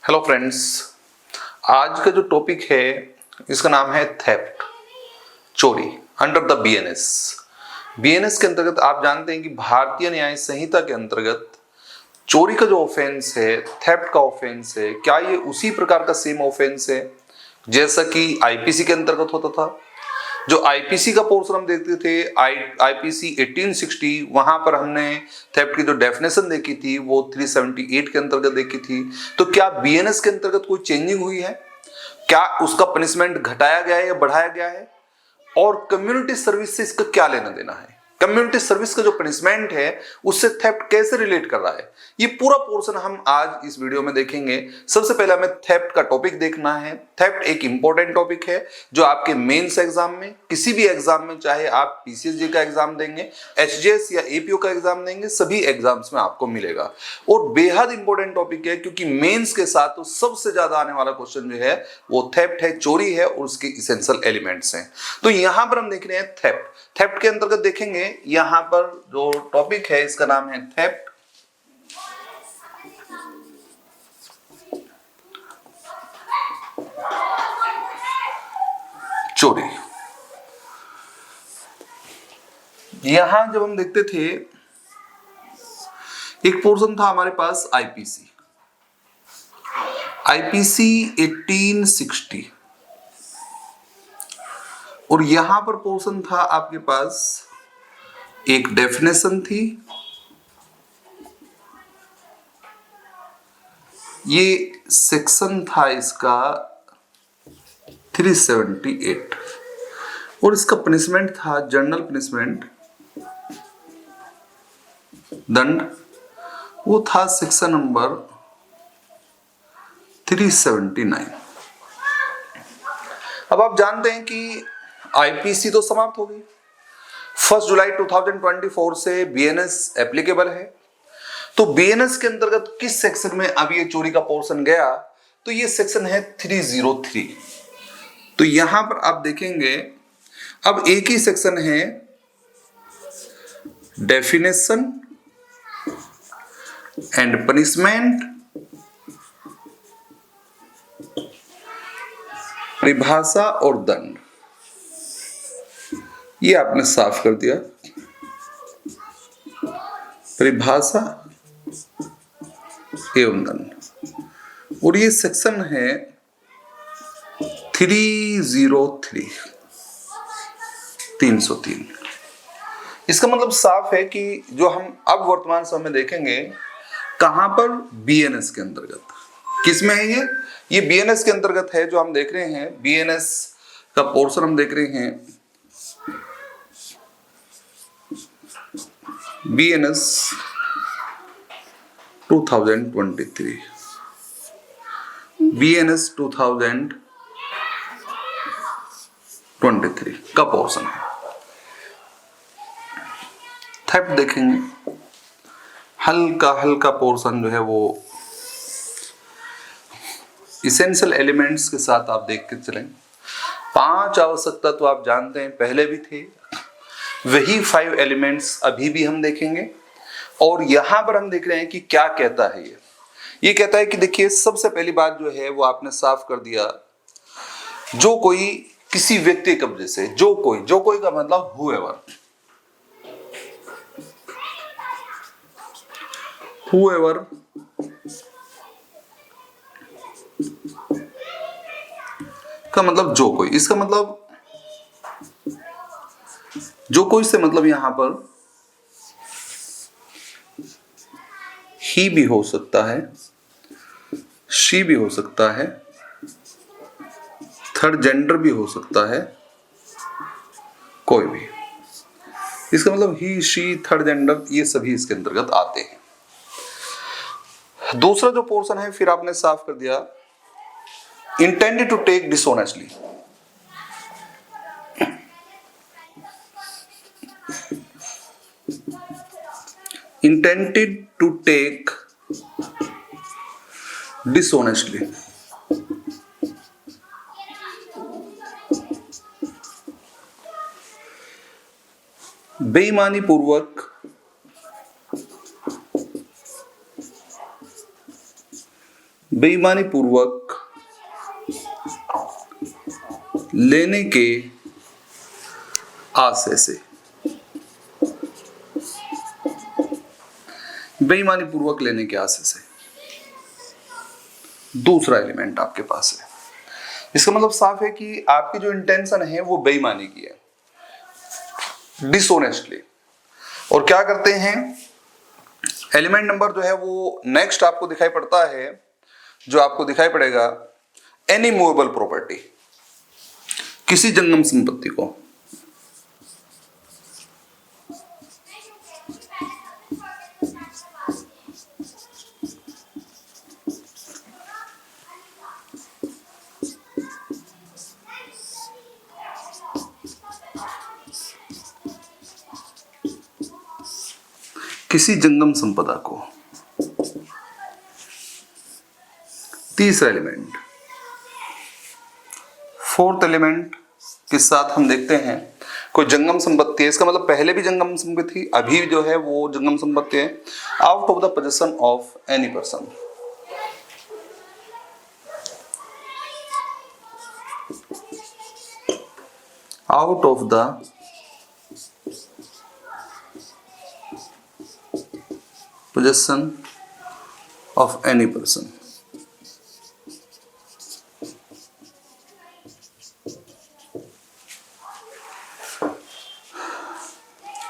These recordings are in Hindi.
हेलो फ्रेंड्स, आज का जो टॉपिक है इसका नाम है थेफ्ट, चोरी अंडर द बीएनएस। बीएनएस के अंतर्गत आप जानते हैं कि भारतीय न्याय संहिता के अंतर्गत चोरी का जो ऑफेंस है, थेफ्ट का ऑफेंस है, क्या ये उसी प्रकार का सेम ऑफेंस है जैसा कि आईपीसी के अंतर्गत होता था। जो आईपीसी का पोर्शन हम देखते थे, आईपीसी 1860, वहां पर हमने थेफ्ट की जो डेफिनेशन देखी थी वो 378 के अंतर्गत देखी थी। तो क्या बीएनएस के अंतर्गत कोई चेंजिंग हुई है? क्या उसका पनिशमेंट घटाया गया है या बढ़ाया गया है? और कम्युनिटी सर्विस से इसका क्या लेना देना है? कम्युनिटी सर्विस का जो पनिशमेंट है उससे थेफ्ट कैसे रिलेट कर रहा है, ये पूरा पोर्शन हम आज इस वीडियो में देखेंगे। सबसे पहले हमें थेफ्ट का टॉपिक देखना है। थेफ्ट एक इंपॉर्टेंट टॉपिक है जो आपके मेंस एग्जाम में, किसी भी एग्जाम में, चाहे आप पीसीएसजी का एग्जाम देंगे, एचजेएस या एपीओ का एग्जाम देंगे, सभी एग्जाम्स में आपको मिलेगा और बेहद इंपॉर्टेंट टॉपिक है क्योंकि मेंस के साथ तो सबसे ज्यादा आने वाला क्वेश्चन जो है वो थेफ्ट है, चोरी है और उसके इसेंशियल एलिमेंट्स हैं। तो यहां पर हम देख रहे हैं थेफ्ट। थेफ्ट के अंतर्गत देखेंगे, यहां पर जो टॉपिक है इसका नाम है थेफ्ट। चोरी। यहां जब हम देखते थे, एक पोर्शन था हमारे पास आईपीसी 1860 और यहां पर पोर्शन था आपके पास, एक डेफिनेशन थी, ये सेक्शन था इसका 378 और इसका पनिशमेंट था जनरल पनिशमेंट, दंड, वो था सेक्शन नंबर 379। अब आप जानते हैं कि आईपीसी तो समाप्त हो गई, 1 जुलाई 2024 से बीएनएस एप्लीकेबल है। तो बीएनएस के अंतर्गत किस सेक्शन में अब ये चोरी का पोर्शन गया? तो ये सेक्शन है 303। तो यहां पर आप देखेंगे अब एक ही सेक्शन है, डेफिनेशन एंड पनिशमेंट, परिभाषा और दंड। ये आपने साफ कर दिया, परिभाषा एवं दंड। और ये सेक्शन है 303, 303। इसका मतलब साफ है कि जो हम अब वर्तमान समय में देखेंगे, कहां पर? बीएनएस के अंतर्गत। किसमें है ये बीएनएस के अंतर्गत है। जो हम देख रहे हैं बीएनएस का पोर्शन हम देख रहे हैं, बीएनएस 2023, बीएनएस 2023 का पोर्शन है। थेफ्ट देखेंगे, हल्का हल्का पोर्शन जो है वो इसेंशियल एलिमेंट्स के साथ आप देख के चलें। 5 आवश्यकता तो आप जानते हैं पहले भी थे, वही 5 एलिमेंट्स अभी भी हम देखेंगे। और यहां पर हम देख रहे हैं कि क्या कहता है ये कहता है कि देखिए, सबसे पहली बात जो है वो आपने साफ कर दिया, जो कोई किसी व्यक्ति के कब्जे से, जो कोई का मतलब whoever का मतलब जो कोई, इसका मतलब जो कोई से मतलब यहां पर ही भी हो सकता है, शी भी हो सकता है, थर्ड जेंडर भी हो सकता है, कोई भी। इसका मतलब ही, शी, थर्ड जेंडर, ये सभी इसके अंतर्गत आते हैं। दूसरा जो पोर्शन है फिर आपने साफ कर दिया, intended to take dishonestly. Intended to take dishonestly. बेईमानी पूर्वक बेईमानी पूर्वक लेने के आशय से, बेईमानी पूर्वक लेने के आशय से दूसरा एलिमेंट आपके पास है। इसका मतलब साफ है कि आपकी जो इंटेंशन है वो बेईमानी की है, डिसऑनेस्टली। और क्या करते हैं, एलिमेंट नंबर जो है वो नेक्स्ट आपको दिखाई पड़ता है, जो आपको दिखाई पड़ेगा एनी मूवेबल प्रॉपर्टी, किसी जंगम संपत्ति को। किसी जंगम संपदा को। तीसरा एलिमेंट, फोर्थ एलिमेंट के साथ हम देखते हैं कोई जंगम संपत्ति है, इसका मतलब पहले भी जंगम संपत्ति थी, अभी जो है वो जंगम संपत्ति है, out of the possession of any person. Out of the possession of any person।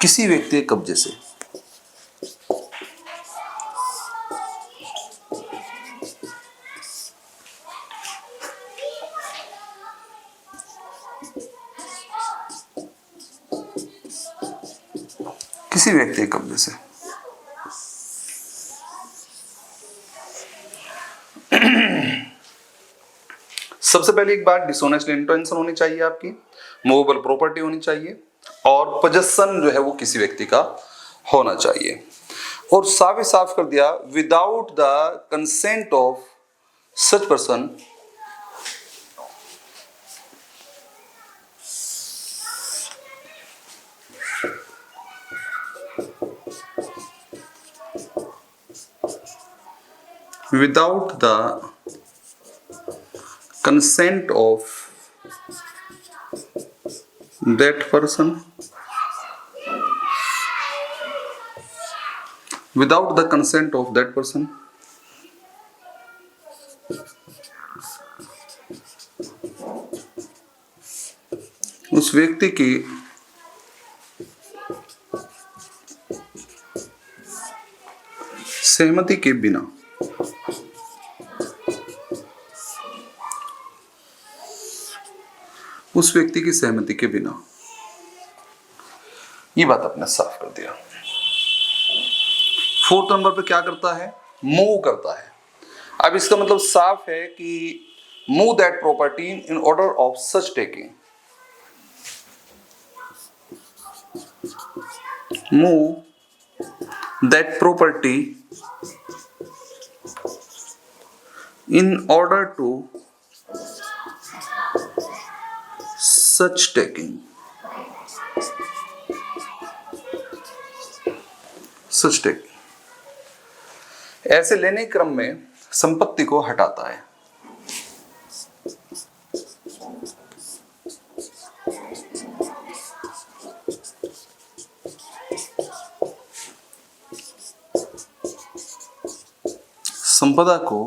किसी व्यक्ति के कब्जे से। किसी व्यक्ति के कब्जे से। सबसे पहले एक बात, डिसऑनेस्ट इंटेंशन होनी चाहिए आपकी, मूवेबल प्रॉपर्टी होनी चाहिए, और पोजेशन जो है वो किसी व्यक्ति का होना चाहिए। और साफ ही साफ कर दिया, without the consent of such person without the consent of that person, without the consent of that person, उस व्यक्ति की सहमति के बिना, उस व्यक्ति की सहमति के बिना, ये बात आपने साफ कर दिया। फोर्थ नंबर पे क्या करता है, मूव करता है। अब इसका मतलब साफ है कि move that property in order of such taking, move that property in order to such taking, such taking, ऐसे लेने क्रम में संपत्ति को हटाता है। संपदा को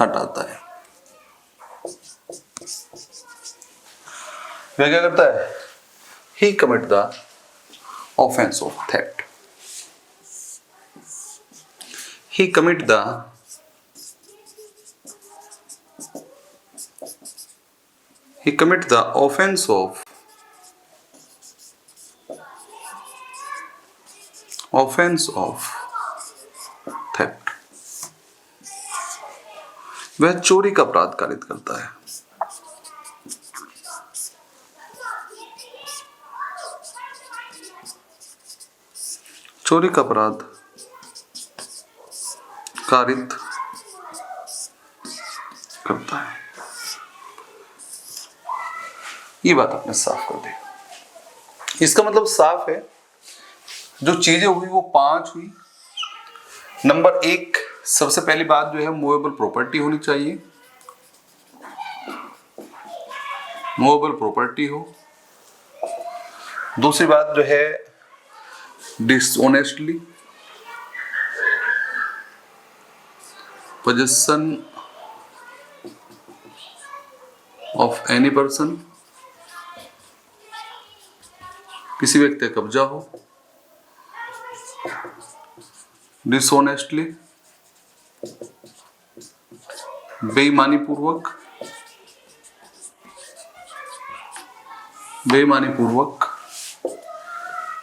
हटाता है। वह क्या करता है, ही commit the offence of theft, he commit the offense of theft, वह चोरी का अपराध कारित करता है। चोरी का अपराध कारित करता है। ये बात आपने साफ कर दी। इसका मतलब साफ है, जो चीजें हुई वो 5 हुई। नंबर 1 सबसे पहली बात जो है मूवेबल प्रॉपर्टी होनी चाहिए, मूवेबल प्रॉपर्टी हो। दूसरी बात जो है dishonestly possession of any person, किसी व्यक्ति का कब्जा हो डिसऑनेस्टली, बेईमानी पूर्वक, बेईमानी पूर्वक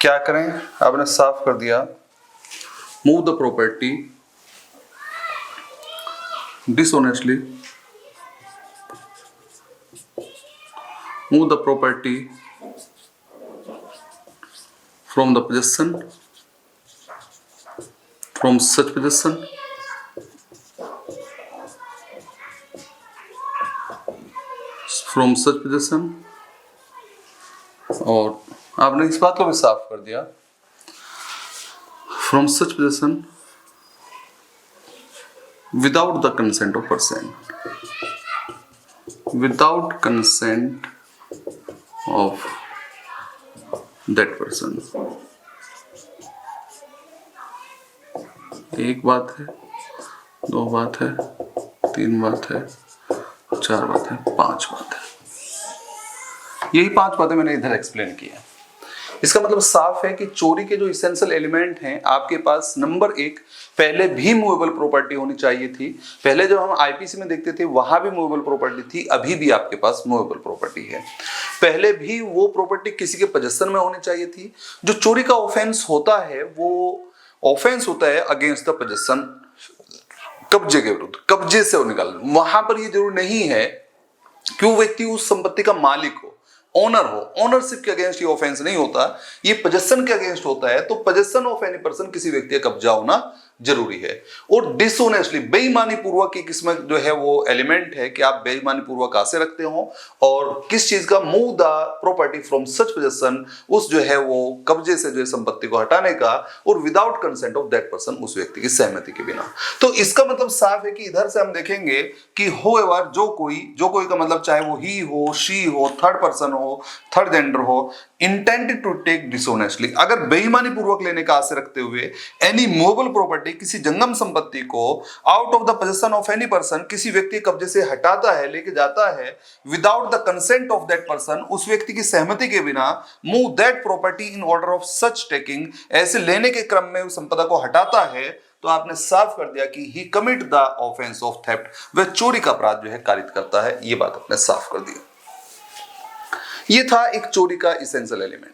क्या करें, आपने साफ कर दिया, move the property dishonestly, move the property from the possession, from such possession, from such possession, और आपने इस बात को भी साफ कर दिया, from such possession without the consent of person, without consent of that person। एक बात है, दो बात है, तीन बात है, चार बात है, पांच बात है। यही पांच बातें मैंने इधर एक्सप्लेन की है। इसका मतलब साफ है कि चोरी के जो इसेंशियल एलिमेंट हैं आपके पास, नंबर एक, पहले भी मूवेबल प्रॉपर्टी होनी चाहिए थी। पहले जब हम आईपीसी में देखते थे वहां भी मूवेबल प्रॉपर्टी थी, अभी भी आपके पास मूवेबल प्रॉपर्टी है। पहले भी वो प्रॉपर्टी किसी के पोजेशन में होनी चाहिए थी। जो चोरी का ऑफेंस होता है वो ऑफेंस होता है अगेंस्ट द पोजेशन, कब्जे के विरुद्ध, कब्जे से वो निकाल। वहां पर ये जरूर नहीं है कि वो व्यक्ति उस संपत्ति का मालिक हो, ओनर हो। ओनरशिप के अगेंस्ट ये ऑफेंस नहीं होता, ये पोजेशन के अगेंस्ट होता है। तो पोजेशन ऑफ एनी पर्सन, किसी व्यक्ति का कब्जा होना जरूरी है। और डिसऑनेस्टली, बेईमानी पूर्वक एक इसमें जो है वो एलिमेंट है कि आप बेईमानी पूर्वक कैसे रखते हो और किस चीज का, move the property from such possession, उस जो है वो कब्जे से जो है संपत्ति को हटाने का, और without consent of that person, उस व्यक्ति की सहमति के बिना। तो इसका मतलब साफ है कि इधर से हम देखेंगे कि होएवर, जो कोई का मतलब चाहे वो ही हो, शी हो, थर्ड पर्सन हो, थर्ड जेंडर हो, इंटेंडेड टू टेक डिसऑनेस्टली, अगर बेईमानी पूर्वक लेने का आशय रखते हुए एनी मूवेबल प्रॉपर्टी, किसी जंगम संपत्ति को out of the possession of any person, किसी व्यक्ति के कब्जे से हटाता है, लेके जाता है, without the consent of that person, उस व्यक्ति की सहमति के बिना, move that property in order of such taking, ऐसे लेने के क्रम में उस संपदा को हटाता है, तो आपने साफ कर दिया कि ही commit the offence of theft, वह चोरी का अपराध जो है कारित करता है। ये बात आपने साफ कर दिया। ये था एक चोरी का इसेंशियल एलिमेंट।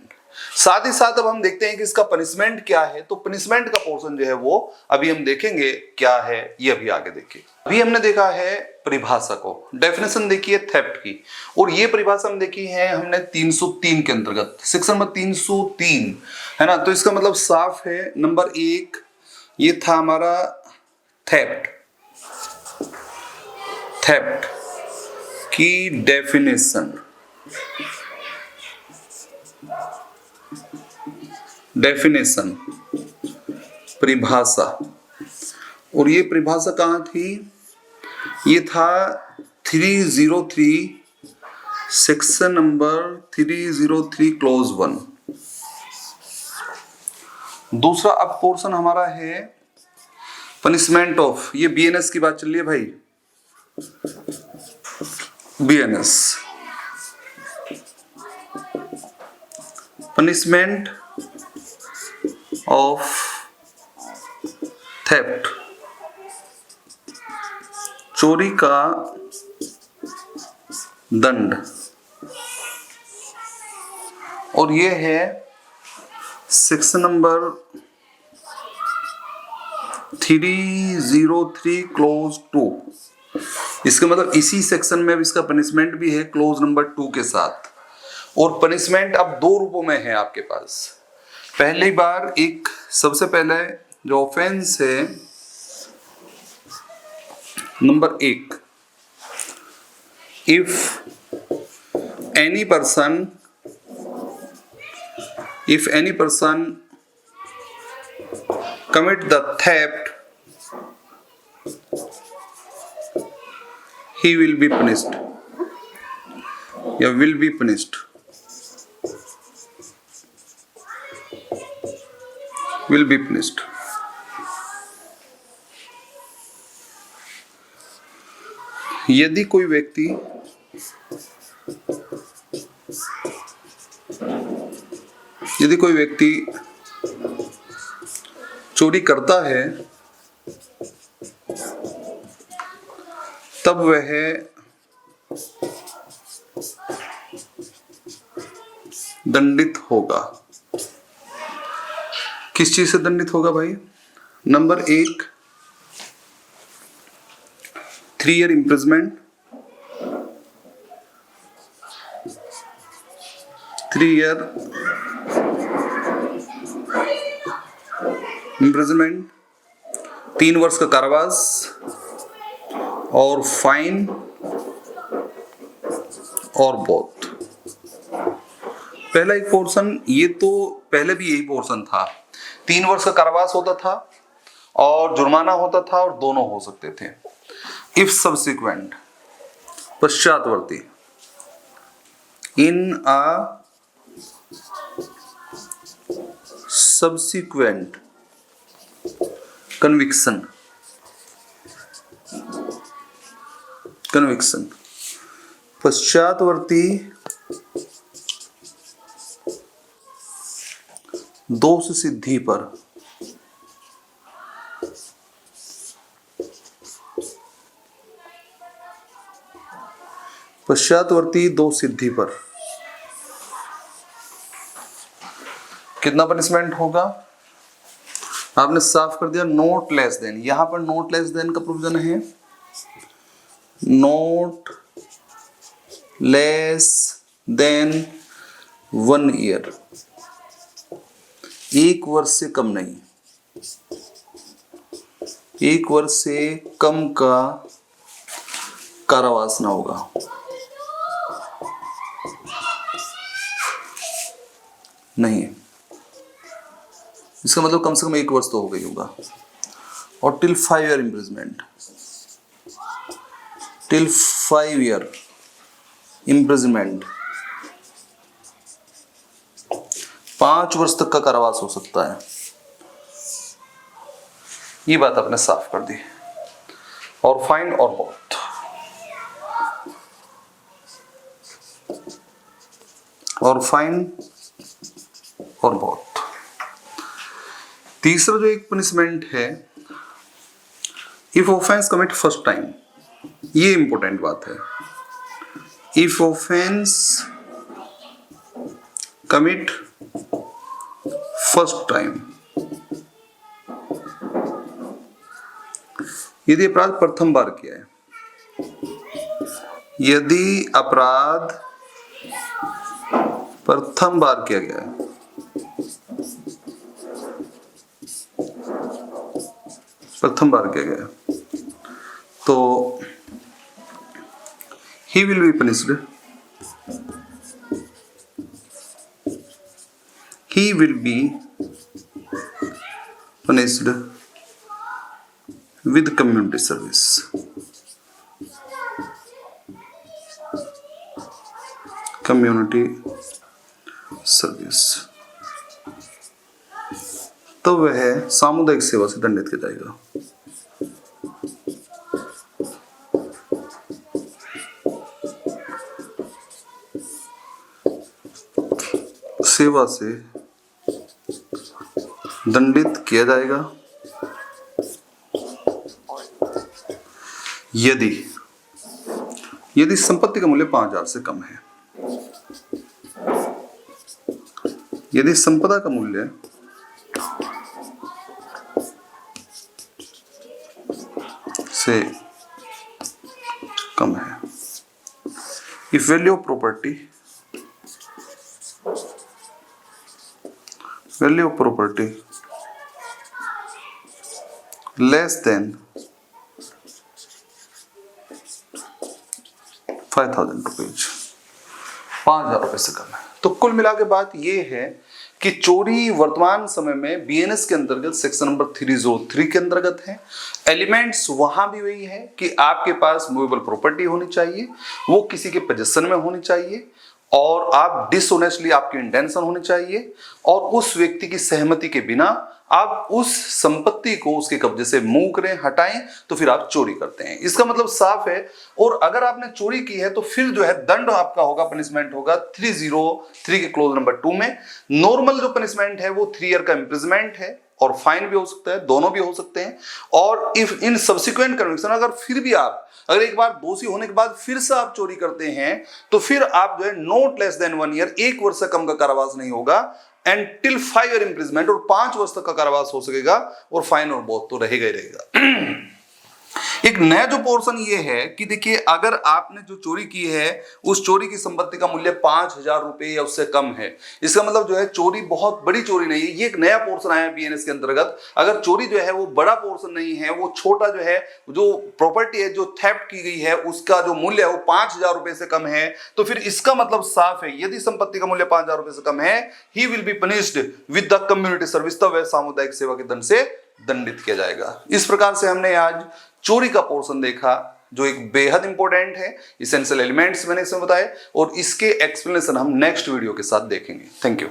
साथ ही साथ अब हम देखते हैं कि इसका पनिशमेंट क्या है। तो पनिशमेंट का पोर्शन जो है वो अभी हम देखेंगे क्या है, ये अभी आगे देखिए। अभी हमने देखा है परिभाषा को, डेफिनेशन देखी है थेफ्ट की, और ये परिभाषा हम देखी है हमने 303 के अंतर्गत, सेक्शन नंबर 303 है ना। तो इसका मतलब साफ है, नंबर एक ये था हमारा थेफ्ट, थेफ्ट की डेफिनेशन, डेफिनेशन परिभाषा। और ये परिभाषा कहां थी, ये था 303 सेक्शन नंबर 303 क्लोज 1। दूसरा अब पोर्शन हमारा है पनिशमेंट ऑफ, ये बीएनएस की बात चल रही है भाई, बीएनएस, पनिशमेंट ऑफ थेफ्ट, चोरी का दंड। और ये है सेक्शन नंबर 303 क्लोज 2। इसका मतलब इसी सेक्शन में अब इसका पनिशमेंट भी है क्लोज नंबर 2 के साथ। और पनिशमेंट अब दो रूपों में है आपके पास। पहली बार एक, सबसे पहले जो ऑफेंस है number 1, if any person commit the theft he will be punished या will be punished, will be punished। यदि कोई व्यक्ति चोरी करता है तब वह दंडित होगा। किस चीज से दंडित होगा भाई? Number 1, 3 year imprisonment, 3 year imprisonment, 3 वर्ष का कारावास और फाइन और बहुत। पहला एक पोर्शन, ये तो पहले भी यही पोर्शन था, 3 वर्ष का कारावास होता था और जुर्माना होता था और दोनों हो सकते थे। इफ सब्सिक्वेंट, पश्चातवर्ती, इन अ सब्सिक्वेंट कन्विक्शन, पश्चातवर्ती दोष सिद्धि पर कितना पनिशमेंट होगा? आपने साफ कर दिया नोट लेस देन। यहां पर नोट लेस देन का प्रोविजन है, नोट लेस देन 1 year, 1 वर्ष से कम नहीं, 1 वर्ष से कम का कारावास ना होगा। नहीं, इसका मतलब कम से कम 1 वर्ष तो हो गई होगा। और till 5 year imprisonment, till 5 year imprisonment, 5 वर्ष तक का कारावास हो सकता है। ये बात आपने साफ कर दी। और फाइन और बहुत। और फाइन और बहुत। तीसरा जो एक पनिशमेंट है, if offence commit first time, ये इंपॉर्टेंट बात है। If offence commit first time, यदि अपराध प्रथम बार किया है, यदि अपराध प्रथम बार किया गया है, प्रथम बार किया गया तो he will be punished, he will be punished with community service, community service. तो वह सामुदायिक सेवा से दंडित किया जाएगा। सेवा से दंडित किया जाएगा यदि संपत्ति का मूल्य 5,000 से कम है। यदि संपदा का मूल्य से कम है। If value of property less than 5,000 rupees, 5,000 रुपए से कम है। तो कुल मिला के बात यह है कि चोरी वर्तमान समय में बीएनएस के अंतर्गत सेक्शन नंबर 303 के अंतर्गत है। एलिमेंट्स वहां भी वही है कि आपके पास मूवेबल प्रॉपर्टी होनी चाहिए, वो किसी के पोजीशन में होनी चाहिए, और आप डिसऑनेस्टली आपकी इंटेंशन होनी चाहिए, और उस व्यक्ति की सहमति के बिना आप उस संपत्ति को उसके कब्जे से मूव करें, हटाएं, तो फिर आप चोरी करते हैं। इसका मतलब साफ है। और अगर आपने चोरी की है तो फिर जो है दंड आपका होगा, पनिशमेंट होगा 303 के क्लोज नंबर 2 में। नॉर्मल जो पनिशमेंट है वो 3 ईयर का इंप्रिजमेंट है, और फाइन भी हो सकता है, दोनों भी हो सकते हैं। और इफ इन सब्सिक्वेंट कन्विक्शन, अगर फिर भी आप अगर एक बार दोषी होने के बाद फिर से आप चोरी करते हैं तो फिर आप जो है नॉट लेस देन 1 ईयर, 1 वर्ष से कम का कारावास नहीं होगा, एंड टिल 5 ईयर इंप्रिजमेंट, और 5 वर्ष तक का कारावास हो सकेगा, और फाइन और बहुत तो रहेगा ही रहेगा। एक नया जो पोर्शन ये है कि देखिए, अगर आपने जो चोरी की है उस चोरी की संपत्ति का मूल्य 5,000 रुपए या उससे कम है, इसका मतलब जो है चोरी बहुत बड़ी चोरी नहीं है। ये एक नया पोर्शन आया है बीएनएस के अंतर्गत। अगर चोरी जो है वो बड़ा पोर्शन नहीं है, वो छोटा जो है, जो प्रॉपर्टी है जो थेफ्ट की गई है उसका जो मूल्य है वो 5,000 रुपए से कम है, तो फिर इसका मतलब साफ है, यदि संपत्ति का मूल्य 5,000 रुपए से कम है, he will be punished with the community service, तब वह सामुदायिक सेवा के दंड से दंडित किया जाएगा। इस प्रकार से हमने आज चोरी का पोर्शन देखा, जो एक बेहद इंपॉर्टेंट है। इसेंशियल एलिमेंट्स मैंने इसमें बताए, और इसके एक्सप्लेनेशन हम नेक्स्ट वीडियो के साथ देखेंगे। Thank you.